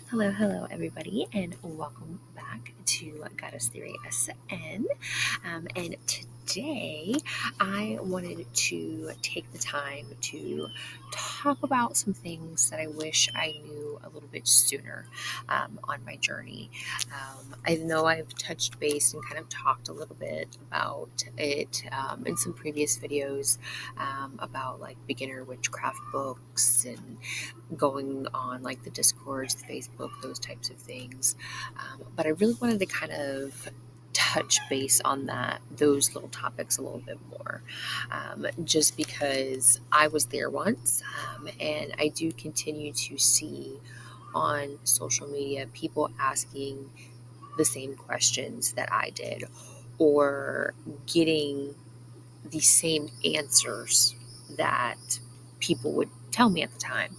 Hello, everybody, and welcome back to Goddess Theory SN. And today, I wanted to take the time to talk about some things that I wish I knew a little bit sooner on my journey. I know I've touched base and kind of talked a little bit about it in some previous videos about like beginner witchcraft books and going on like the Discords, the Facebook, those types of things. But I really wanted to kind of touch base on those little topics a little bit more, just because I was there once, and I do continue to see on social media people asking the same questions that I did, or getting the same answers that people would tell me at the time,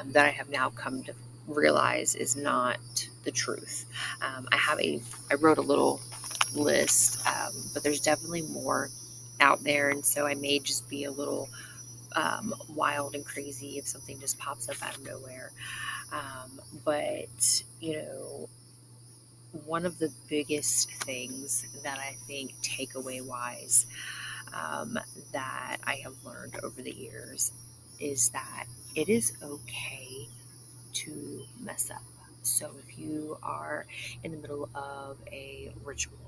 that I have now come to realize is not the truth. I wrote a little list, but there's definitely more out there, and so I may just be a little wild and crazy if something just pops up out of nowhere. But one of the biggest things that I think takeaway wise, um, that I have learned over the years is that it is okay to mess up. So if you are in the middle of a ritual,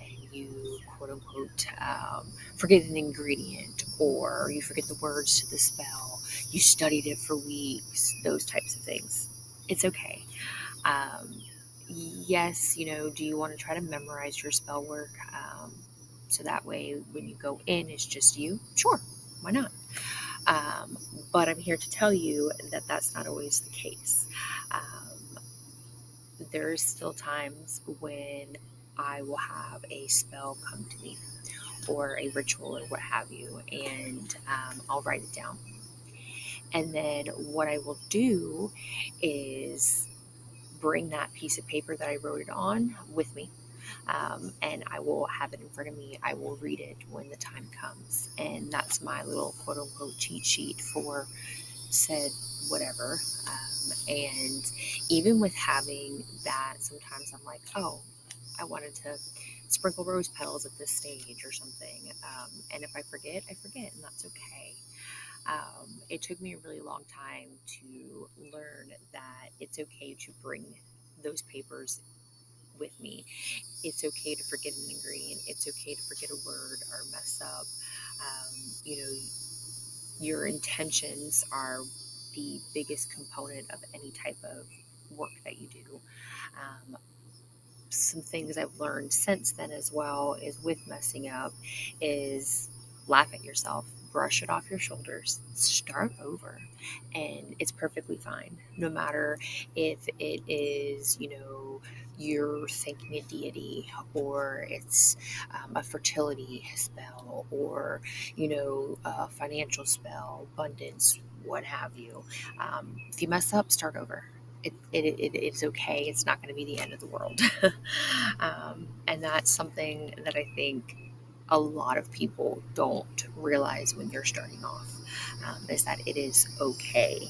and you quote unquote forget an ingredient, or you forget the words to the spell, you studied it for weeks, those types of things, it's okay. Yes, do you want to try to memorize your spell work? So that way, when you go in, it's just you? Sure, why not? Um, but I'm here to tell you that that's not always the case. Um, there's still times when I will have a spell come to me, or a ritual, or what have you, and I'll write it down. And then what I will do is bring that piece of paper that I wrote it on with me, and I will have it in front of me. I will read it when the time comes, and that's my little quote unquote cheat sheet for said whatever. And even with having that, sometimes I'm like, oh, I wanted to sprinkle rose petals at this stage or something. And if I forget, I forget, and that's okay. It took me a really long time to learn that it's okay to bring those papers with me. It's okay to forget an ingredient. It's okay to forget a word or mess up. Your intentions are the biggest component of any type of work that you do. Um, some things I've learned since then as well is with messing up is laugh at yourself, brush it off your shoulders, start over, and it's perfectly fine. No matter if it is, you're thanking a deity, or it's a fertility spell, or, a financial spell, abundance, what have you. If you mess up, start over. It's okay. It's not going to be the end of the world. And that's something that I think a lot of people don't realize when you're starting off, is that it is okay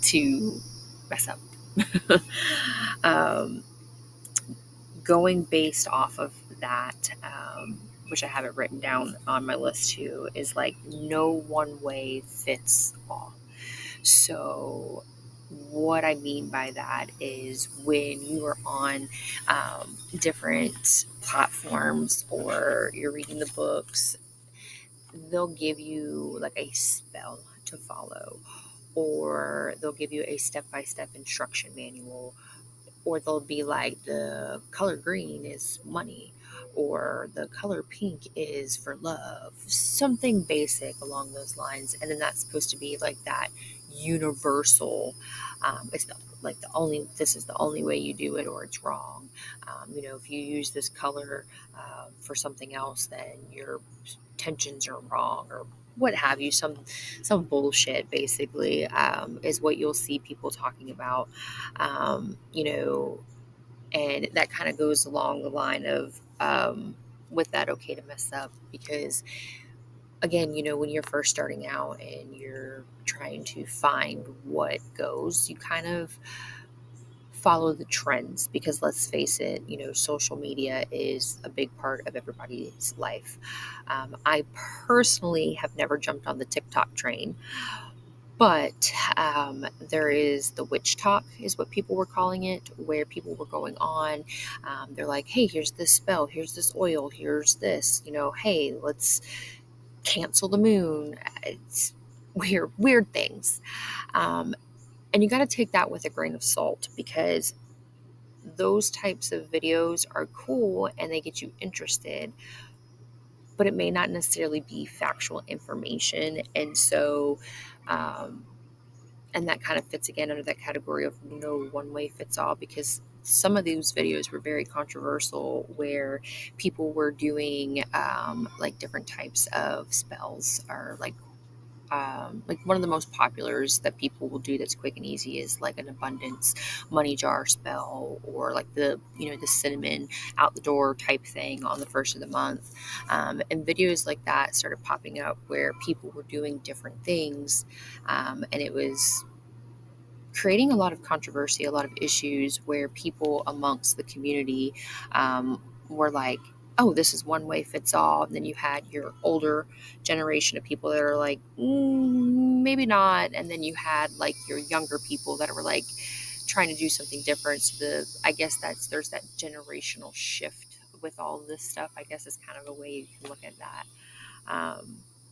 to mess up. um, going based off of that, which I have it written down on my list too, is like no one way fits all. So, what I mean by that is when you are on different platforms, or you're reading the books, they'll give you like a spell to follow, or they'll give you a step by step instruction manual, or they'll be like the color green is money, or the color pink is for love, something basic along those lines. And then that's supposed to be like that universal, it's the, like the only, this is the only way you do it, or it's wrong. If you use this color for something else, then your tensions are wrong, or what have you, some bullshit basically, is what you'll see people talking about. um, you know, and that kind of goes along the line of, with that okay to mess up, because again, when you're first starting out and you're trying to find what goes, you kind of follow the trends, because let's face it, social media is a big part of everybody's life. I personally have never jumped on the TikTok train, but there is the witch talk, is what people were calling it, where people were going on. They're like, hey, here's this spell, here's this oil, here's this, hey, let's cancel the moon. It's weird things. Um, and you got to take that with a grain of salt, because those types of videos are cool and they get you interested, but it may not necessarily be factual information. And so, um, and that kind of fits again under that category of no one way fits all, because some of these videos were very controversial, where people were doing like different types of spells, or like one of the most populars that people will do that's quick and easy is like an abundance money jar spell, or like the cinnamon out the door type thing on the first of the month. And videos like that started popping up where people were doing different things, and it was creating a lot of controversy, a lot of issues, where people amongst the community were like, oh, this is one way fits all. And then you had your older generation of people that are like, maybe not. And then you had like your younger people that were like trying to do something different. So I guess there's that generational shift with all of this stuff, I guess, is kind of a way you can look at that.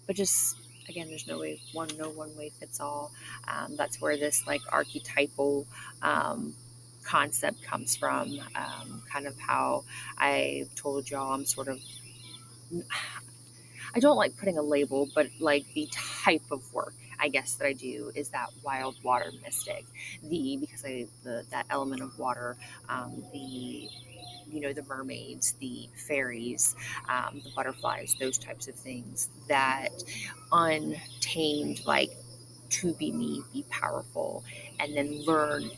But just again, there's no one way fits all. That's where this like archetypal concept comes from. Kind of how I told y'all, I don't like putting a label, but like the type of work, I guess, that I do is that wild water mystic. Because that element of water, the mermaids, the fairies, the butterflies, those types of things, that untamed, like, to be me, be powerful, and then learn,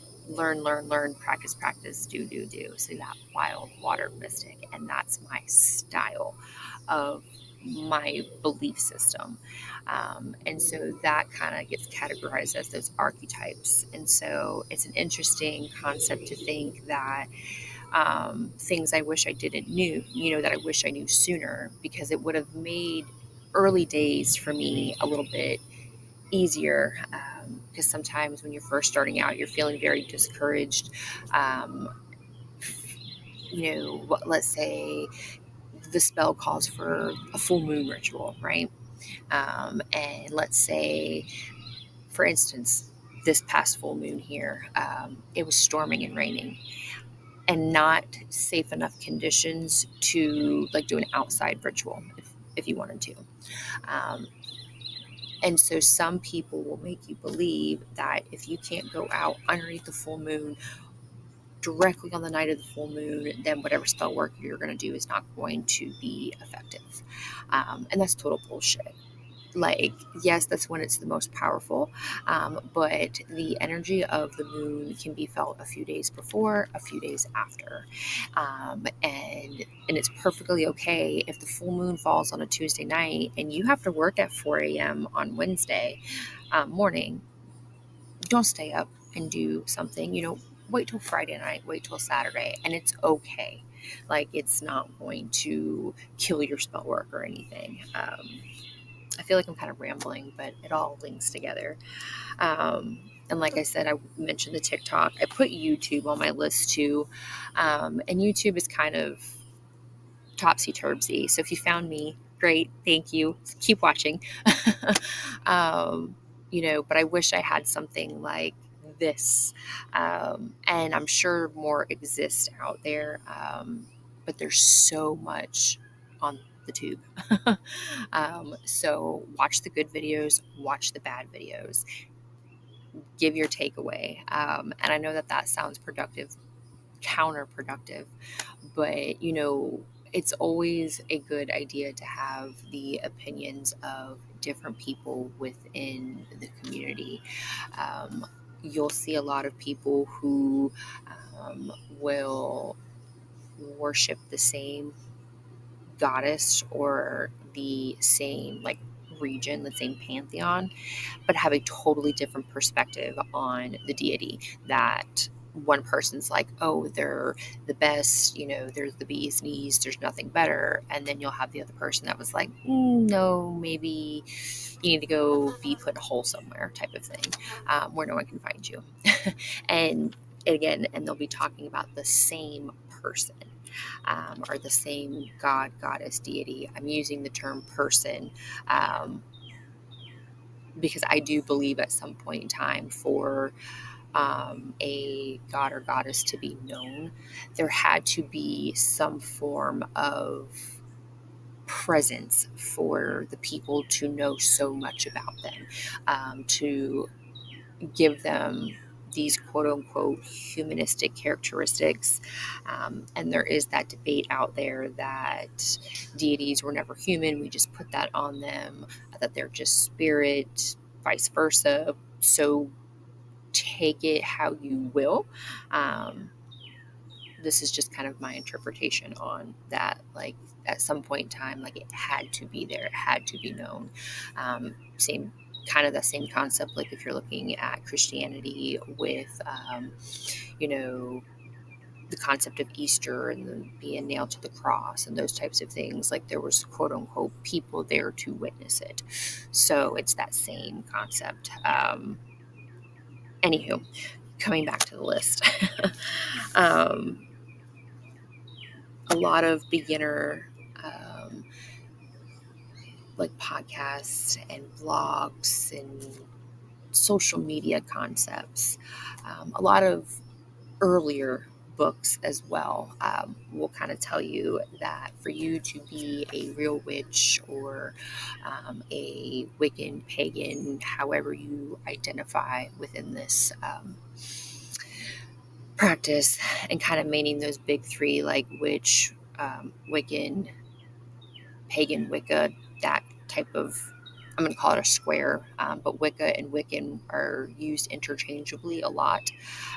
practice, do. So that wild water mystic, and that's my style of my belief system. And so that kind of gets categorized as those archetypes. And so it's an interesting concept to think that things I wish I didn't knew, that I wish I knew sooner, because it would have made early days for me a little bit easier. Because sometimes when you're first starting out, you're feeling very discouraged. Um, let's say the spell calls for a full moon ritual, right? And let's say, for instance, this past full moon here, it was storming and raining, and not safe enough conditions to like do an outside ritual if you wanted to. Um, and so some people will make you believe that if you can't go out underneath the full moon directly on the night of the full moon, then whatever spell work you're going to do is not going to be effective. And that's total bullshit. Like, yes, that's when it's the most powerful, but the energy of the moon can be felt a few days before, a few days after. And it's perfectly okay if the full moon falls on a Tuesday night and you have to work at 4 a.m. on Wednesday morning. Don't stay up and do something, wait till Friday night, wait till Saturday, and it's okay. Like, it's not going to kill your spell work or anything. I feel like I'm kind of rambling, but it all links together. And like I said, I mentioned the TikTok. I put YouTube on my list too. And YouTube is kind of topsy-turvy. So if you found me, great. Thank you. Keep watching. um, but I wish I had something like this. And I'm sure more exist out there. But there's so much on the tube. So watch the good videos, watch the bad videos, give your takeaway. And I know that sounds counterproductive, but it's always a good idea to have the opinions of different people within the community. Um, you'll see a lot of people who will worship the same goddess or the same like region, the same pantheon, but have a totally different perspective on the deity that one person's like, oh, they're the best, there's the bee's knees, there's nothing better. And then you'll have the other person that was like, no, maybe you need to go be put in a hole somewhere type of thing, where no one can find you. And again, and they'll be talking about the same person, or the same god, goddess, deity. I'm using the term person, because I do believe at some point in time for a god or goddess to be known, there had to be some form of presence for the people to know so much about them, to give them these quote unquote humanistic characteristics. And there is that debate out there that deities were never human, we just put that on them, that they're just spirit, vice versa. So take it how you will. Um, this is just kind of my interpretation on that. Like, at some point in time, like, it had to be there, it had to be known. Same kind of the same concept, like if you're looking at Christianity with, you know, the concept of Easter and then being nailed to the cross and those types of things, like there was quote unquote people there to witness it. So it's that same concept. Anywho, coming back to the list. um, a lot of beginner, like podcasts and vlogs and social media concepts, a lot of earlier books as well, will kind of tell you that for you to be a real witch, or a Wiccan, pagan, however you identify within this practice, and kind of meaning those big three, like witch, Wiccan, pagan, Wicca, that type of, I'm going to call it a square, but Wicca and Wiccan are used interchangeably a lot.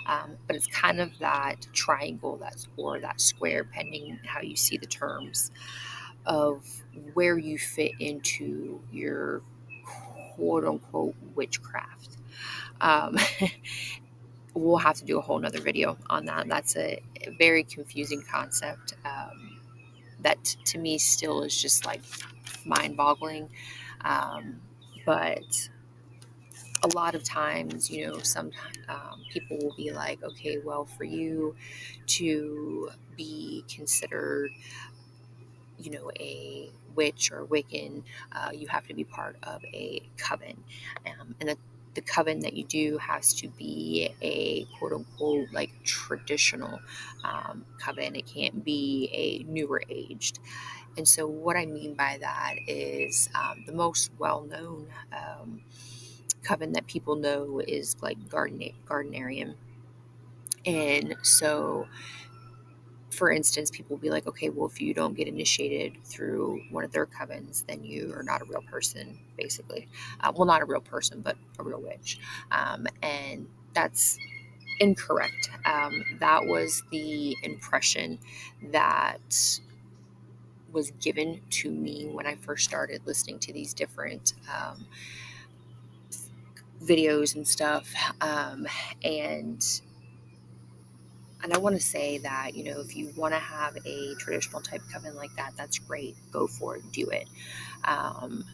But it's kind of that triangle, or that square, depending how you see the terms, of where you fit into your quote unquote witchcraft. Um, we'll have to do a whole nother video on that. That's a very confusing concept, that to me still is just like mind boggling. But a lot of times, some people will be like, okay, well, for you to be considered, a witch or Wiccan, you have to be part of a coven. And the coven that you do has to be a quote unquote like traditional coven. It can't be a newer aged. And so, what I mean by that is, the most well known coven that people know is like Gardenarian. And so, for instance, people will be like, okay, well, if you don't get initiated through one of their covens, then you are not a real person, basically. Well, not a real person, but a real witch. And that's incorrect. That was the impression that was given to me when I first started listening to these different videos and stuff. And I want to say that, if you want to have a traditional type coven like that, that's great. Go for it. Do it. Um,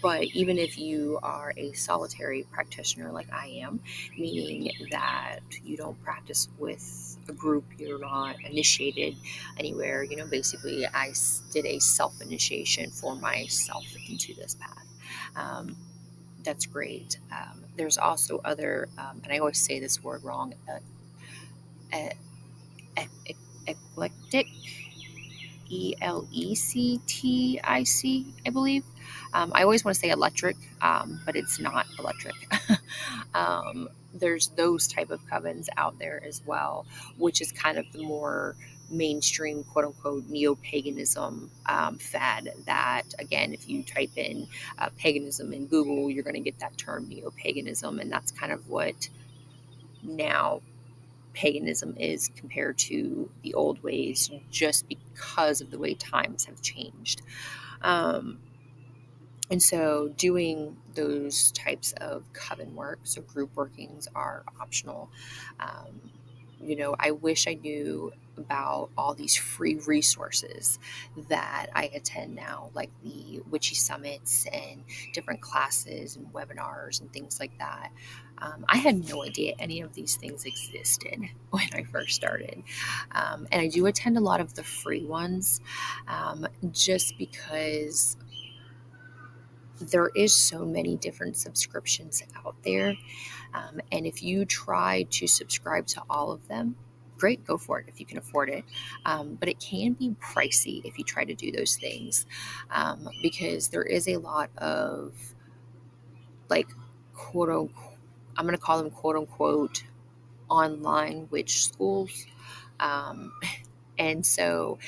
but even if you are a solitary practitioner like I am, meaning that you don't practice with a group, you're not initiated anywhere, basically did a self-initiation for myself into this path. That's great. There's also other, and I always say this word wrong, e- eclectic, Electic, I believe. I always want to say electric, but it's not electric. There's those type of covens out there as well, which is kind of the more mainstream, quote unquote, neo-paganism fad. That, again, if you type in paganism in Google, you're going to get that term neo-paganism, and that's kind of what now paganism is compared to the old ways, just because of the way times have changed. Um, And so doing those types of coven works or group workings are optional. Um, I wish I knew about all these free resources that I attend now, like the witchy summits and different classes and webinars and things like that. I had no idea any of these things existed when I first started. And I do attend a lot of the free ones, just because there is so many different subscriptions out there. And if you try to subscribe to all of them, great, go for it if you can afford it. But it can be pricey if you try to do those things, because there is a lot of, like, quote unquote, I'm going to call them quote unquote online witch schools. Um, and so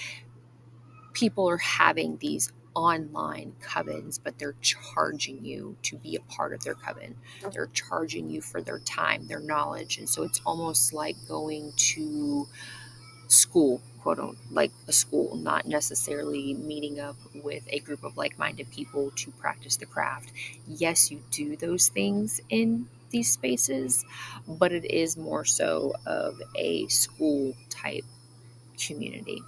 people are having these online covens, but they're charging you to be a part of their coven. They're charging you for their time, their knowledge. And so it's almost like going to school, quote unquote, like a school, not necessarily meeting up with a group of like minded people to practice the craft. Yes, you do those things in these spaces, but it is more so of a school type community.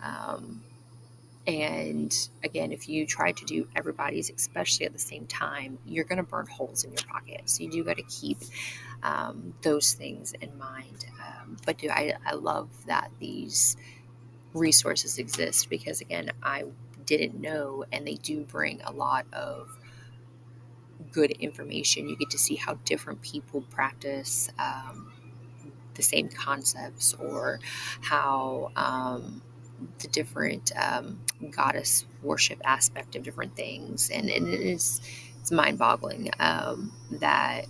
Um, and again, if you try to do everybody's, especially at the same time, you're going to burn holes in your pocket. So you do got to keep those things in mind. But I love that these resources exist because, again, I didn't know, and they do bring a lot of good information. You get to see how different people practice the same concepts, or how the different goddess worship aspect of different things, and it's mind-boggling that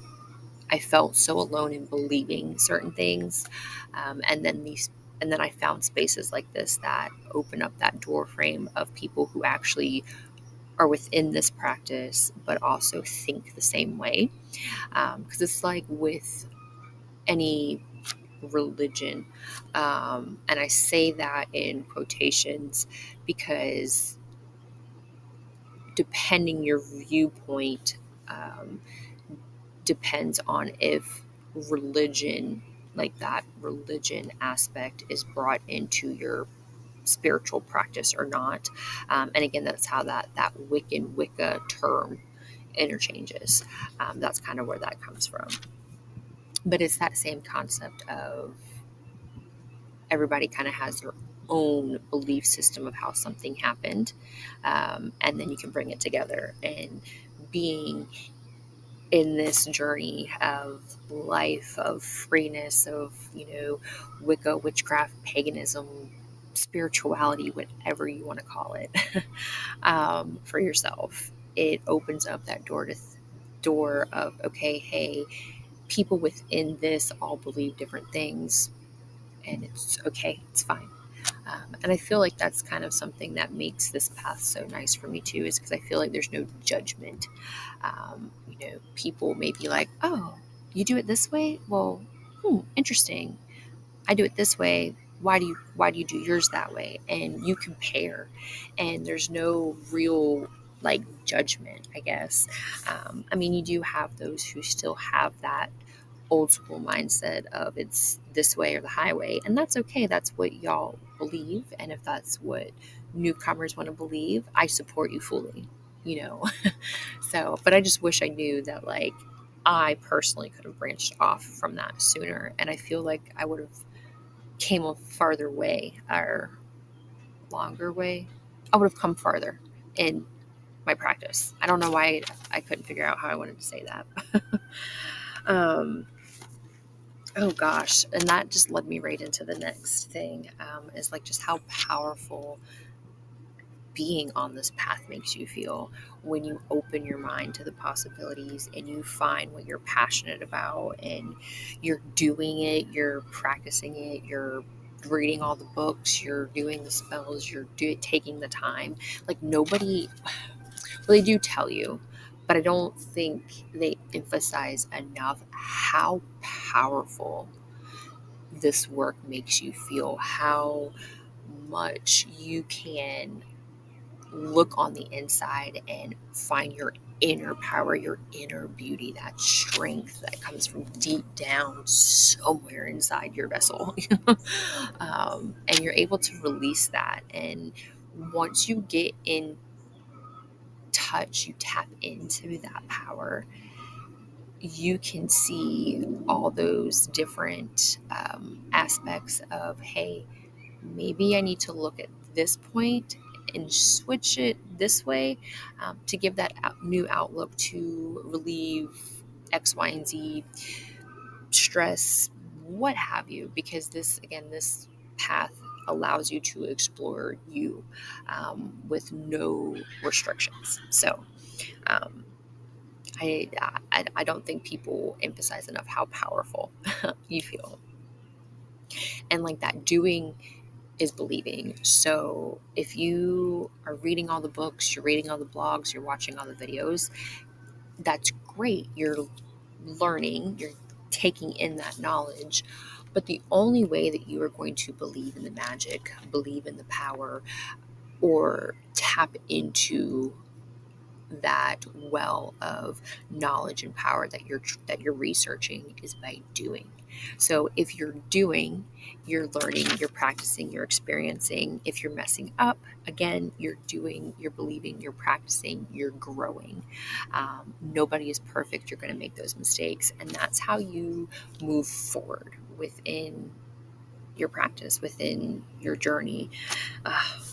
I felt so alone in believing certain things, and then I found spaces like this that open up that door frame of people who actually are within this practice but also think the same way, because it's like with any religion. And I say that in quotations because depending your viewpoint, um, depends on if religion, like that religion aspect, is brought into your spiritual practice or not. And again, that's how that Wiccan Wicca term interchanges. That's kind of where that comes from. But it's that same concept of everybody kind of has their own belief system of how something happened, and then you can bring it together. And being in this journey of life, of freeness, of Wicca, witchcraft, paganism, spirituality, whatever you want to call it, for yourself, it opens up that door of, okay, hey, people within this all believe different things, and it's okay, it's fine. And I feel like that's kind of something that makes this path so nice for me too, is because I feel like there's no judgment. People may be like, oh, you do it this way? Well, interesting. I do it this way. Why do you do yours that way? And you compare, and there's no real like judgment, I guess. I mean, you do have those who still have that old school mindset of it's this way or the highway, and that's okay. That's what y'all believe, and if that's what newcomers want to believe, I support you fully. you know so, but I just wish I knew that, like, I personally could have branched off from that sooner, and I feel like I would have came a farther way, or longer way. I would have come farther in my practice. I don't know why I couldn't figure out how I wanted to say that. um, oh gosh, and that just led me right into the next thing, is like just how powerful being on this path makes you feel when you open your mind to the possibilities and you find what you're passionate about, and you're doing it, you're practicing it, you're reading all the books, you're doing the spells, you're taking the time. Like, nobody, well, they do tell you, but I don't think they emphasize enough how powerful this work makes you feel, how much you can look on the inside and find your inner power, your inner beauty, that strength that comes from deep down somewhere inside your vessel. And you're able to release that. And once you get in touch, you tap into that power, you can see all those different aspects of, hey, maybe I need to look at this point and switch it this way, to give that new outlook to relieve X, Y, and Z stress, what have you, because this path allows you to explore you, with no restrictions. So, um, I don't think people emphasize enough how powerful you feel. And like that, doing is believing. So if you are reading all the books, you're reading all the blogs, you're watching all the videos, that's great. You're learning, you're taking in that knowledge. But the only way that you are going to believe in the magic, believe in the power, or tap into that well of knowledge and power that you're researching is by doing. So if you're doing, you're learning, you're practicing, you're experiencing. If you're messing up, again, you're doing, you're believing, you're practicing, you're growing. Nobody is perfect. You're going to make those mistakes, and that's how you move forward within your practice, within your journey.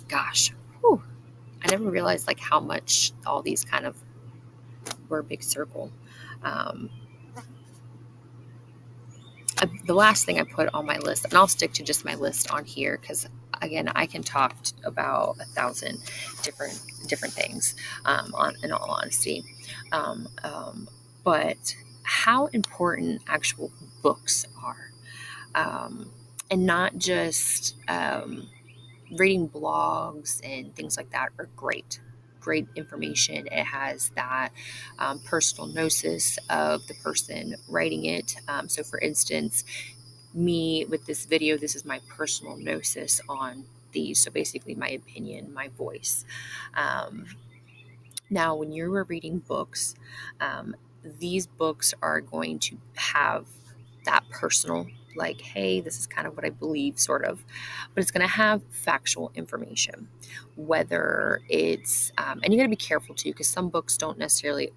Gosh, whew. I never realized like how much all these kind of were a big circle. Um, the last thing I put on my list, and I'll stick to just my list on here because again, I can talk about 1,000 different things. In all honesty, um, um, but how important actual books are, and not just reading blogs and things like that are great information. It has that personal gnosis of the person writing it. So for instance, me with this video, this is my personal gnosis on these. So basically my opinion, my voice. Um, Now, when you were reading books, these books are going to have that personal, like, hey, this is kind of what I believe, sort of, but it's going to have factual information. Whether it's, and you got to be careful too, because some books aren't necessarily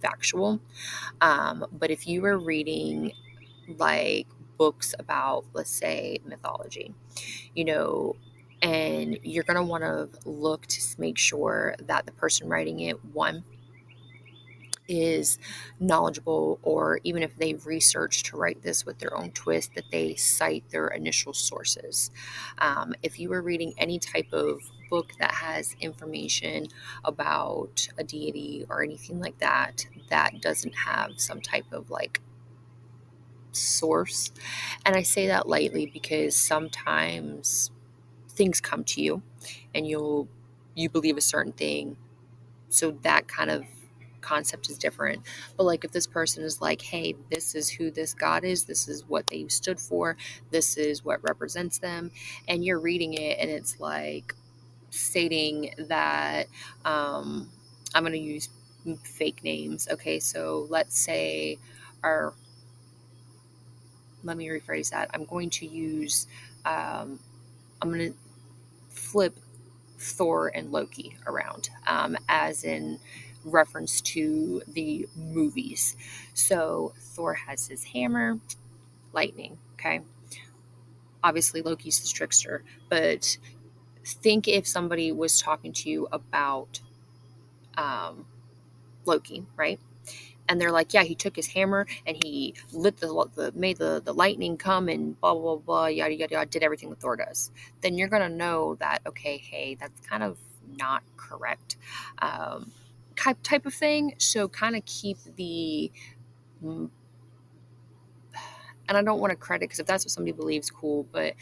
factual. But if you were reading like books about, let's say, mythology, you know, and you're going to want to look to make sure that the person writing it, one, is knowledgeable, or even if they've researched to write this with their own twist, that they cite their initial sources. If you were reading any type of book that has information about a deity or anything like that, that doesn't have some type of like source, and I say that lightly because sometimes things come to you and you believe a certain thing, so that kind of concept is different. But like if this person is like, hey, this is who this god is, this is what they stood for, this is what represents them, and you're reading it and it's like stating that, I'm going to use fake names. Okay, so let's say, or let me rephrase that, I'm going to use, I'm going to flip Thor and Loki around, as in reference to the movies. So Thor has his hammer, lightning. Okay. Obviously, Loki's the trickster, but think if somebody was talking to you about um, Loki, right? And they're like, yeah, he took his hammer and he lit made the lightning come and blah, blah, blah, yada, yada, yada, did everything that Thor does. Then you're going to know that, okay, hey, that's kind of not correct, type of thing. So kind of keep mm, and I don't want to credit, because if that's what somebody believes, cool. But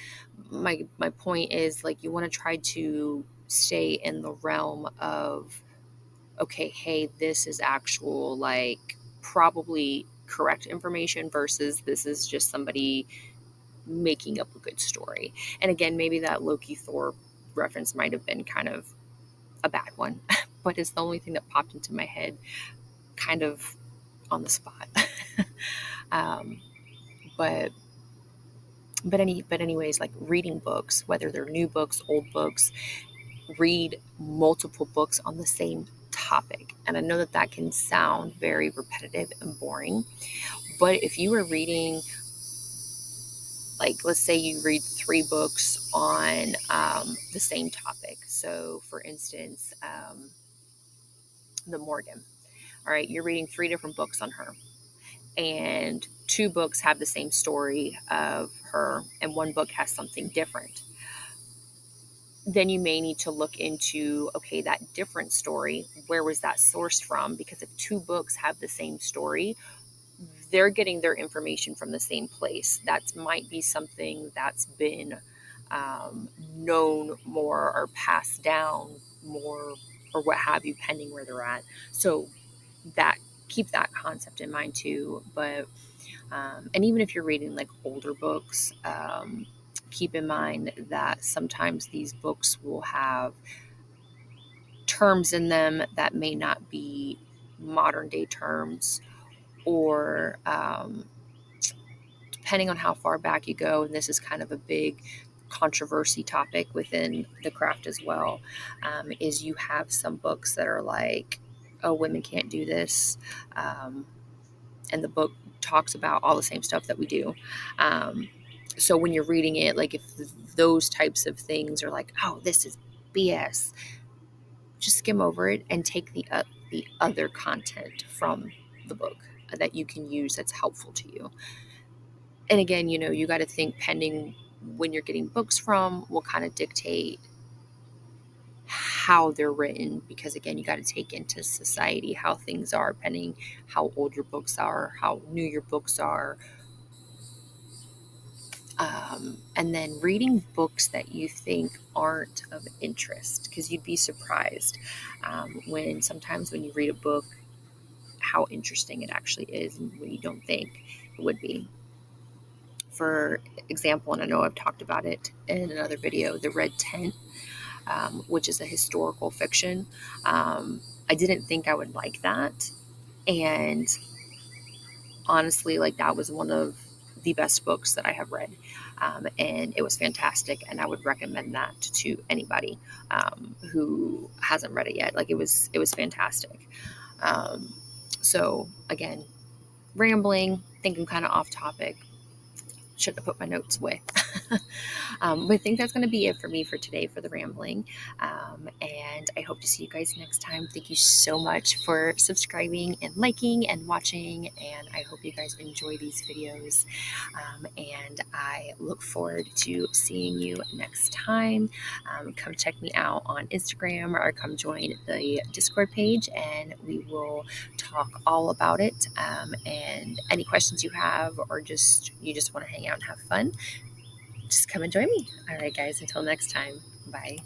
my point is, like, you want to try to stay in the realm of, okay, hey, this is actual, like, probably correct information versus this is just somebody making up a good story. And again, maybe that Loki Thor reference might have been kind of a bad one, but it's the only thing that popped into my head kind of on the spot. um, but anyways, like reading books, whether they're new books, old books, read multiple books on the same topic. And I know that that can sound very repetitive and boring, but if you were reading, like, let's say you read 3 books on the same topic. So, for instance, the Morgan. All right, you're reading 3 different books on her, and 2 books have the same story of her, and 1 book has something different. Then you may need to look into, okay, that different story, where was that sourced from? Because if 2 books have the same story, they're getting their information from the same place. That might be something that's been known more or passed down more or what have you, pending where they're at. So that keep that concept in mind too. But and even if you're reading like older books, keep in mind that sometimes these books will have terms in them that may not be modern day terms, or depending on how far back you go, and this is kind of a big controversy topic within the craft as well, is you have some books that are like, oh, women can't do this. And the book talks about all the same stuff that we do. So when you're reading it, like if those types of things are like, oh, this is BS, just skim over it and take the other content from the book that you can use that's helpful to you. And again, you got to think, pending when you're getting books from will kind of dictate how they're written, because again, you got to take into society how things are, pending how old your books are, how new your books are. And then reading books that you think aren't of interest, because you'd be surprised when sometimes when you read a book, how interesting it actually is, and when you don't think it would be. For example, and I know I've talked about it in another video, The Red Tent, which is a historical fiction. I didn't think I would like that. And honestly, like, that was one of the best books that I have read. And it was fantastic. And I would recommend that to anybody who hasn't read it yet. Like, it was fantastic. So again, rambling, think I'm kind of off topic. Should have put my notes away. But I think that's going to be it for me for today for the rambling. And I hope to see you guys next time. Thank you so much for subscribing and liking and watching. And I hope you guys enjoy these videos. And I look forward to seeing you next time. Come check me out on Instagram, or come join the Discord page, and we will talk all about it. And any questions you have, or you just want to hang out and have fun, just come and join me. All right, guys, until next time. Bye.